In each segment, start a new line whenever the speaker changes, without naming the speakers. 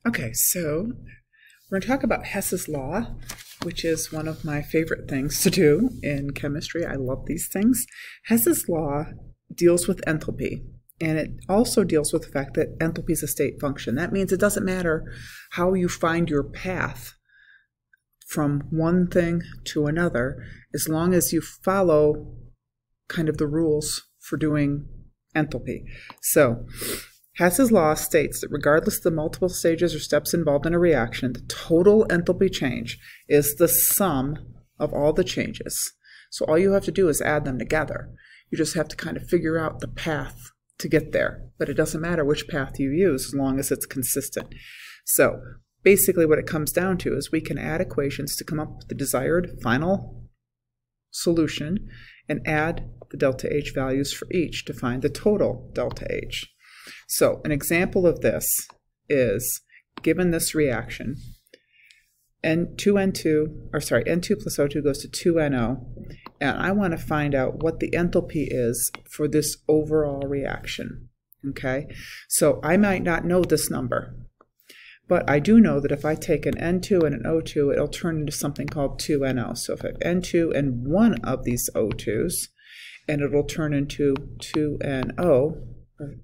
Okay, so we're going to talk about Hess's Law, which is one of my favorite things to do in chemistry. I love these things. Hess's Law deals with enthalpy, and it also deals with the fact that enthalpy is a state function. That means it doesn't matter how you find your path from one thing to another, as long as you follow kind of the rules for doing enthalpy. So Hess's law states that regardless of the multiple stages or steps involved in a reaction, the total enthalpy change is the sum of all the changes. So all you have to do is add them together. You just have to kind of figure out the path to get there. But it doesn't matter which path you use as long as it's consistent. So basically what it comes down to is we can add equations to come up with the desired final solution and add the delta H values for each to find the total delta H. So an example of this is, given this reaction, N2 plus O2 goes to 2NO, and I want to find out what the enthalpy is for this overall reaction. Okay, so I might not know this number, but I do know that if I take an N2 and an O2, it'll turn into something called 2NO. So if I have N2 and one of these O2s, and it'll turn into 2NO,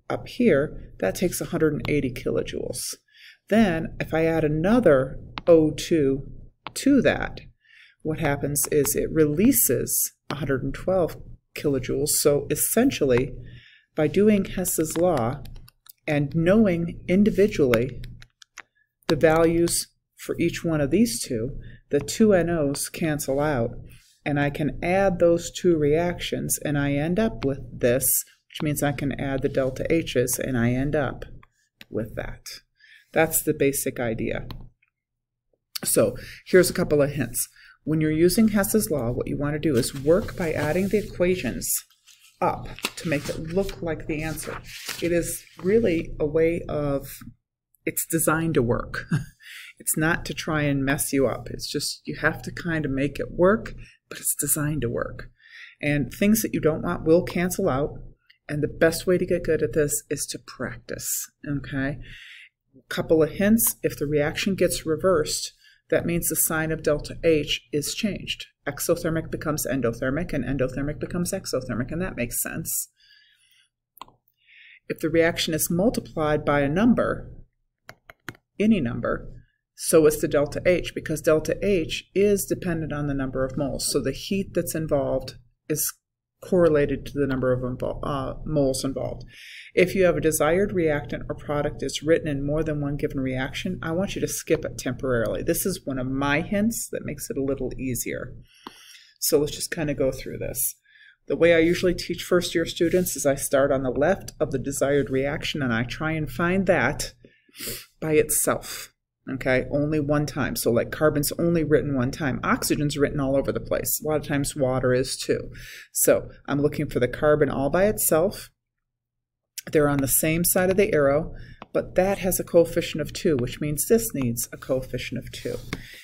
up here, that takes 180 kilojoules. Then, if I add another O2 to that, what happens is it releases 112 kilojoules. So essentially, by doing Hess's law and knowing individually the values for each one of these two, the 2NOs cancel out, and I can add those two reactions, and I end up with this, which means I can add the delta H's, and I end up with that. That's the basic idea. So here's a couple of hints. When you're using Hess's law, what you want to do is work by adding the equations up to make it look like the answer. It is really a way of, it's designed to work. It's not to try and mess you up. It's just you have to kind of make it work, but it's designed to work. And things that you don't want will cancel out. And the best way to get good at this is to practice, okay? A couple of hints: if the reaction gets reversed, that means the sign of delta H is changed. Exothermic becomes endothermic, and endothermic becomes exothermic, and that makes sense. If the reaction is multiplied by a number, any number, so is the delta H, because delta H is dependent on the number of moles. So the heat that's involved is correlated to the number of moles involved. If you have a desired reactant or product is written in more than one given reaction, I want you to skip it temporarily. This is one of my hints that makes it a little easier. So let's just kind of go through this. The way I usually teach first-year students is I start on the left of the desired reaction, and I try and find that by itself. Okay, only one time. So like carbon's only written one time. Oxygen's written all over the place. A lot of times water is too. So I'm looking for the carbon all by itself. They're on the same side of the arrow, but that has a coefficient of 2, which means this needs a coefficient of 2.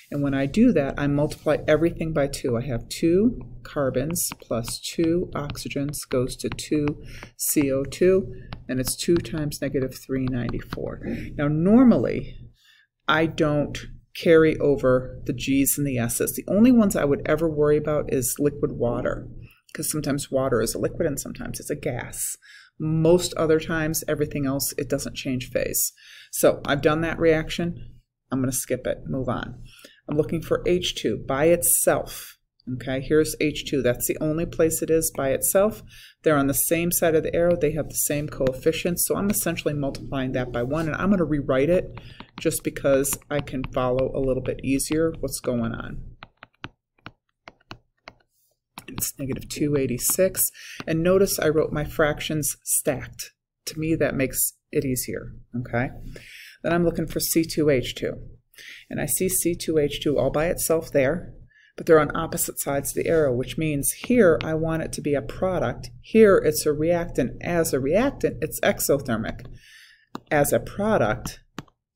And when I do that, I multiply everything by 2. I have 2 carbons plus 2 oxygens goes to 2 CO2, and it's 2 times negative 394. Now normally, I don't carry over the G's and the S's. The only ones I would ever worry about is liquid water, because sometimes water is a liquid and sometimes it's a gas. Most other times, everything else, it doesn't change phase. So I've done that reaction. I'm going to skip it, move on. I'm looking for H2 by itself. Okay, here's H2. That's the only place it is by itself. They're on the same side of the arrow. They have the same coefficients. So I'm essentially multiplying that by 1, and I'm going to rewrite it just because I can follow a little bit easier what's going on. It's negative 286. And notice I wrote my fractions stacked. To me, that makes it easier. Okay, then I'm looking for C2H2. And I see C2H2 all by itself there. But they're on opposite sides of the arrow, which means here I want it to be a product. Here it's a reactant. As a reactant, it's exothermic. As a product,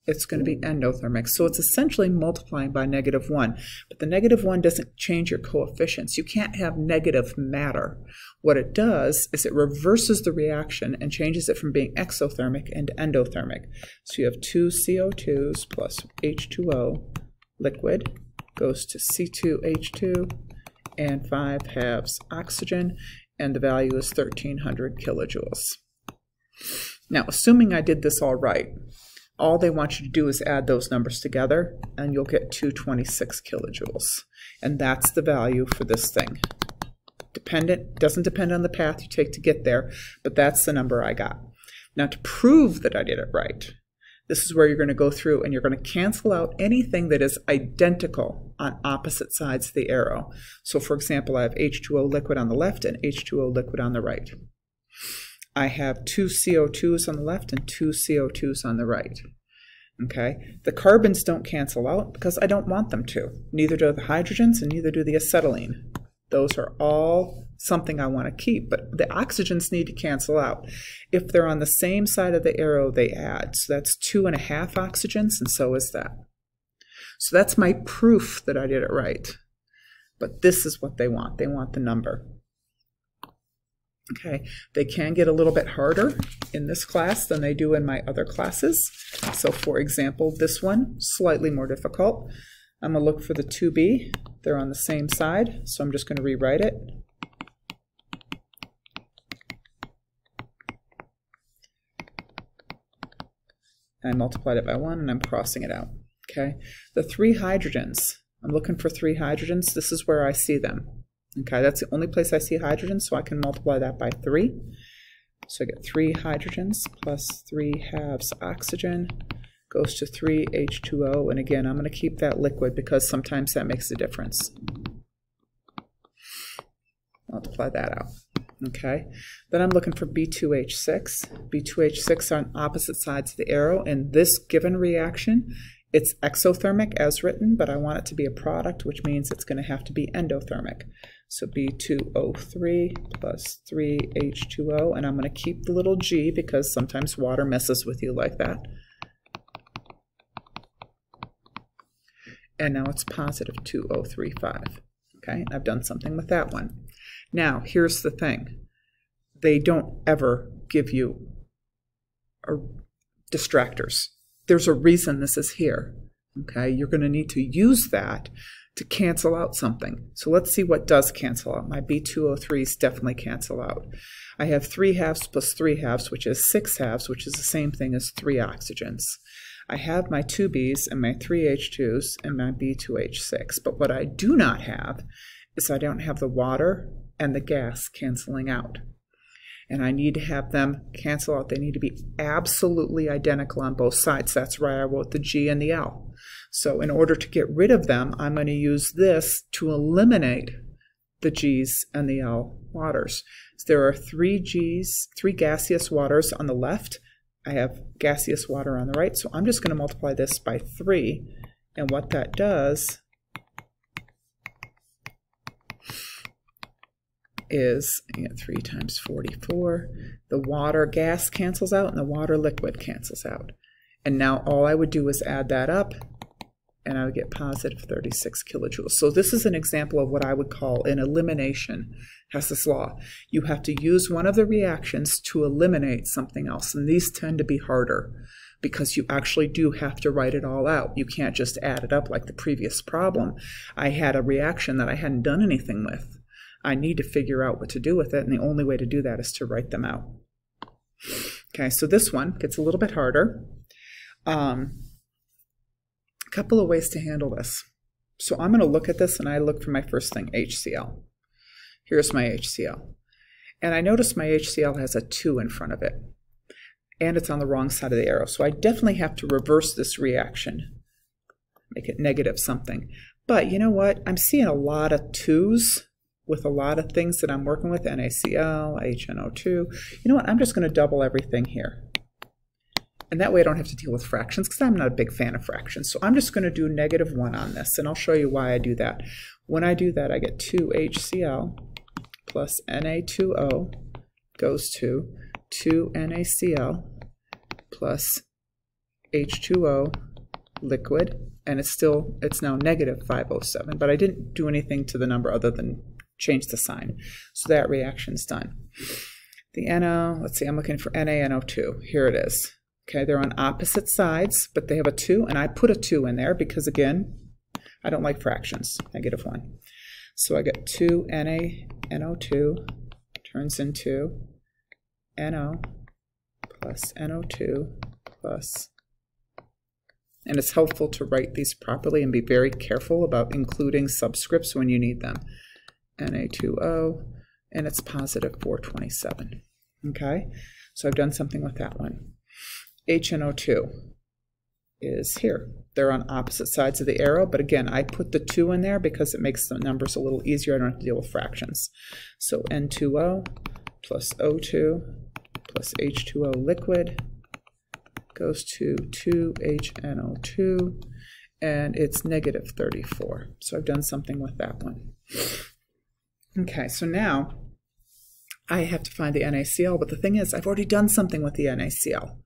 it's going to be endothermic. So it's essentially multiplying by -1. But the -1 doesn't change your coefficients. You can't have negative matter. What it does is it reverses the reaction and changes it from being exothermic into endothermic. So you have 2 CO2s plus H2O liquid goes to C2H2 and 5/2 oxygen, and the value is 1300 kilojoules. Now, assuming I did this all right, all they want you to do is add those numbers together, and you'll get 226 kilojoules. And that's the value for this thing. Doesn't depend on the path you take to get there, but that's the number I got. Now, to prove that I did it right, this is where you're going to go through and you're going to cancel out anything that is identical on opposite sides of the arrow. So, for example, I have H2O liquid on the left and H2O liquid on the right. I have 2 CO2s on the left and 2 CO2s on the right. Okay, the carbons don't cancel out because I don't want them to. Neither do the hydrogens and neither do the acetylene. Those are all something I want to keep, but the oxygens need to cancel out. If they're on the same side of the arrow, they add. So that's 2.5 oxygens, and so is that. So that's my proof that I did it right. But this is what they want. They want the number. Okay, they can get a little bit harder in this class than they do in my other classes. So for example, this one, slightly more difficult. I'm going to look for the 2B. They're on the same side, so I'm just going to rewrite it. I multiplied it by 1 and I'm crossing it out. Okay, the 3 hydrogens. I'm looking for 3 hydrogens. This is where I see them. Okay, that's the only place I see hydrogens, so I can multiply that by 3. So I get 3 hydrogens plus 3/2 oxygen goes to 3 H2O. And again, I'm going to keep that liquid because sometimes that makes a difference. Multiply that out. Okay, then I'm looking for B2H6. B2H6 on opposite sides of the arrow. In this given reaction, it's exothermic as written, but I want it to be a product, which means it's going to have to be endothermic. So B2O3 plus 3H2O, and I'm going to keep the little g because sometimes water messes with you like that. And now it's positive 2O35. Okay, I've done something with that one. Now, here's the thing. They don't ever give you distractors. There's a reason this is here. Okay, you're going to need to use that to cancel out something. So let's see what does cancel out. My B2O3s definitely cancel out. I have 3/2 plus 3/2, which is 6/2, which is the same thing as 3 oxygens. I have my 2Bs and my 3H2s and my B2H6. But what I do not have is I don't have the water and the gas canceling out. And I need to have them cancel out. They need to be absolutely identical on both sides. That's why I wrote the G and the L. So in order to get rid of them, I'm going to use this to eliminate the G's and the L waters. So there are 3 G's, 3 gaseous waters on the left. I have gaseous water on the right. So I'm just going to multiply this by 3. And what that does is, I get 3 times 44. The water gas cancels out and the water liquid cancels out. And now all I would do is add that up and I would get positive 36 kilojoules. So this is an example of what I would call an elimination, Hess's law. You have to use one of the reactions to eliminate something else. And these tend to be harder because you actually do have to write it all out. You can't just add it up like the previous problem. I had a reaction that I hadn't done anything with. I need to figure out what to do with it, and the only way to do that is to write them out. Okay, so this one gets a little bit harder. A couple of ways to handle this. So I'm going to look at this, and I look for my first thing, HCl. Here's my HCl. And I notice my HCl has a 2 in front of it, and it's on the wrong side of the arrow. So I definitely have to reverse this reaction, make it negative something. But you know what? I'm seeing a lot of 2's with a lot of things that I'm working with, NaCl, HNO2. You know what? I'm just going to double everything here. And that way I don't have to deal with fractions because I'm not a big fan of fractions. So I'm just going to do -1 on this, and I'll show you why I do that. When I do that, I get 2HCl plus Na2O goes to 2NaCl plus H2O liquid, and it's now negative 507, but I didn't do anything to the number other than change the sign. So that reaction's done. The NO, let's see, I'm looking for NaNO2. Here it is. Okay, they're on opposite sides, but they have a 2, and I put a 2 in there because, again, I don't like fractions, -1. So I get 2 NaNO2 turns into NO plus NO2 plus, and it's helpful to write these properly and be very careful about including subscripts when you need them. Na2O, and it's positive 427. Okay, so I've done something with that one. HNO2 is here. They're on opposite sides of the arrow, but again, I put the 2 in there because it makes the numbers a little easier. I don't have to deal with fractions. So N2O plus O2 plus H2O liquid goes to 2HNO2, and it's negative 34. So I've done something with that one. Okay, so now I have to find the NaCl, but the thing is, I've already done something with the NaCl.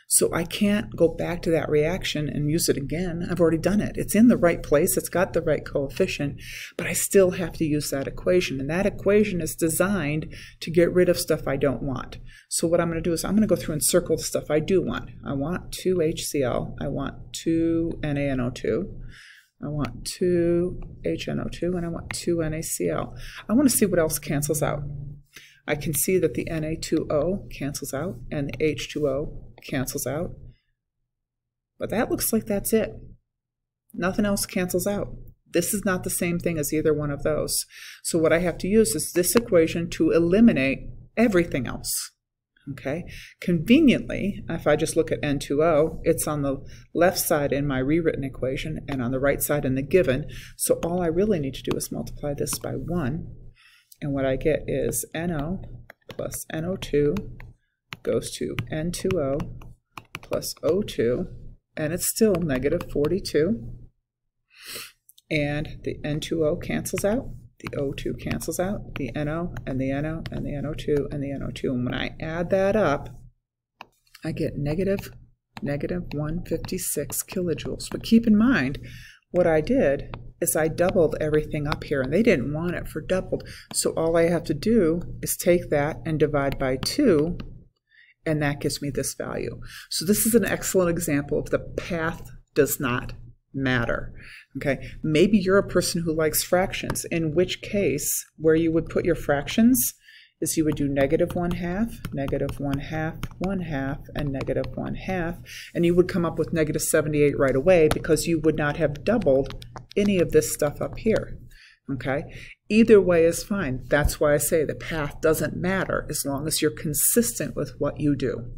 So I can't go back to that reaction and use it again. I've already done it. It's in the right place. It's got the right coefficient, but I still have to use that equation. And that equation is designed to get rid of stuff I don't want. So what I'm going to do is I'm going to go through and circle the stuff I do want. I want 2 HCl. I want 2 NaNO2. I want 2 HNO2, and I want 2 NaCl. I want to see what else cancels out. I can see that the Na2O cancels out and the H2O cancels out. But that looks like that's it. Nothing else cancels out. This is not the same thing as either one of those. So what I have to use is this equation to eliminate everything else. Okay? Conveniently, if I just look at N2O, it's on the left side in my rewritten equation and on the right side in the given. So all I really need to do is multiply this by 1. And what I get is NO plus NO2 goes to N2O plus O2, and it's still negative 42. And the N2O cancels out, the O2 cancels out, the NO and the NO and the NO2 and the NO2. And when I add that up, I get negative 156 kilojoules. But keep in mind, what I did is I doubled everything up here, and they didn't want it for doubled. So all I have to do is take that and divide by 2, and that gives me this value. So this is an excellent example of the path does not matter. Okay, maybe you're a person who likes fractions, in which case where you would put your fractions is you would do negative 1/2, negative 1/2, 1/2, and negative 1/2, and you would come up with negative 78 right away because you would not have doubled any of this stuff up here. Okay, either way is fine. That's why I say the path doesn't matter as long as you're consistent with what you do.